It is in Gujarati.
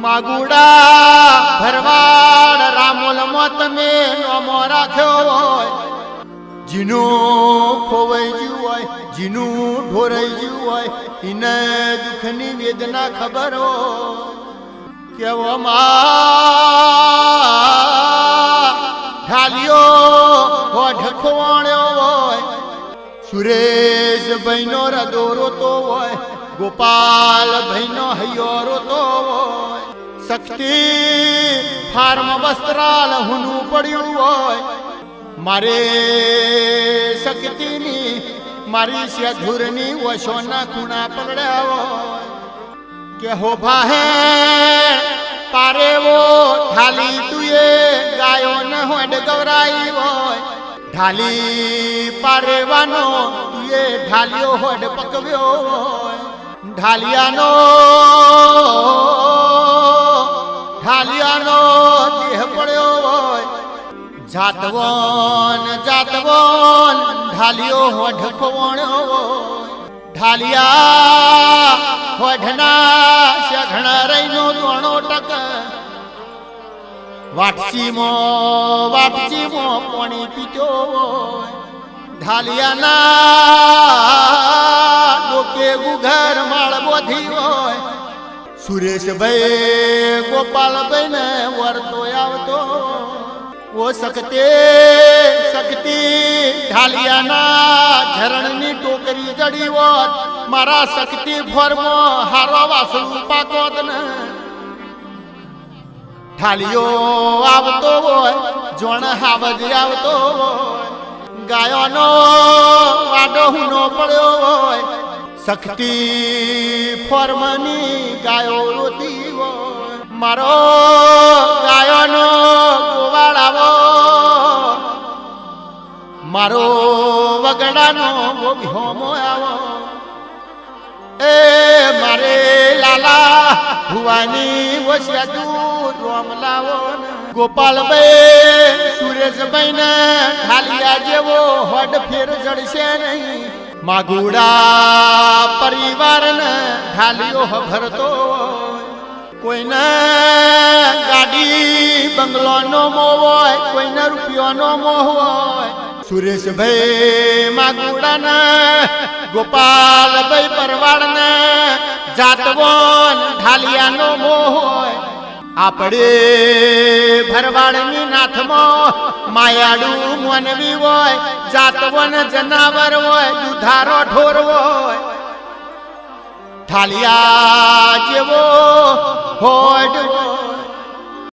માગુડા ભરવાડ રામોલ તમે નોમો રાખ્યો હોય જીનું ખોવાઈ ગયું હોય જીનું ઢોરાઈ ગયું હોય એને દુઃખની વેદના ખબર હોય કેવો ઢાલિયો હોઠ ખોવાણ્યો હોય સુરેશ ભાઈનો રદો રોતો હોય ગોપાલ ભાઈનો હૈયો રોતો હોય શક્તિ ફાર્મ વસ્ત્રાલ હુનું પડ્યું હોય મારે શક્તિની મારી સેધુરની વશોના ખૂણા પકડ્યા હોય કે હો ભાહે પારેવો ઢાલી તુએ ગાયો ન હોડ ગવરાઈ હોય ઢાલી પારેવાનો તુએ ઢાલિયો હોડ પકવ્યો હોય ઢાલિયાનો દેહ પડ્યો હોય જાતવન ઢાલિયો હોઢ ખોવણ્યો હોય ઢાલિયા હોઢના શઘણ રહીનો દોણો ટક વાટચીમાં પાણી પીતો હોય ઢાલિયાના ડોકે ગુઘર માળ બોધી હોય સુરેશભાઈ ગોપાલભાઈ ને વરતો આવતો ઓ શક્તિ ઢાલિયાના ઝરણની ટોકરી ચડી હોત મારા શક્તિ ફોર્મો હારો વાસણું પાકોત ને ઢાલિયો આવતો હોય જોણ હાવજ આવતો હોય ગાયોનો વાડો હુનો પડ્યો હોય શક્તિ ફોર્મની ગાયો રોતી હોય મારો ગાયોનો ગોવાળાવો મારો વગડાનો હોમો આવો એ મારે લાલા ભુવાની વસ્યા દૂર રોમ લાવો ગોપાલભાઈ સુરેશભાઈ ને ઢાલિયા જેવો હોડ ફેર જડશે નહીં માગુડા પરિવાર ને ઢાલિયો ભરતો કોઈને ગાડી બંગલોનો મોહ હોય કોઈને રૂપિયાનો મોહ હોય સુરેશભાઈ માગુડાને ગોપાલભાઈ પરવાડને જાતવન ઢાલિયાનો મોહ હોય આપણે ભરવાડની નાથમાં માયાડું મોનવી હોય જાતવન જનાવર હોય દુધારો ઢોર હોય ઢાલિયા જેવો હોડ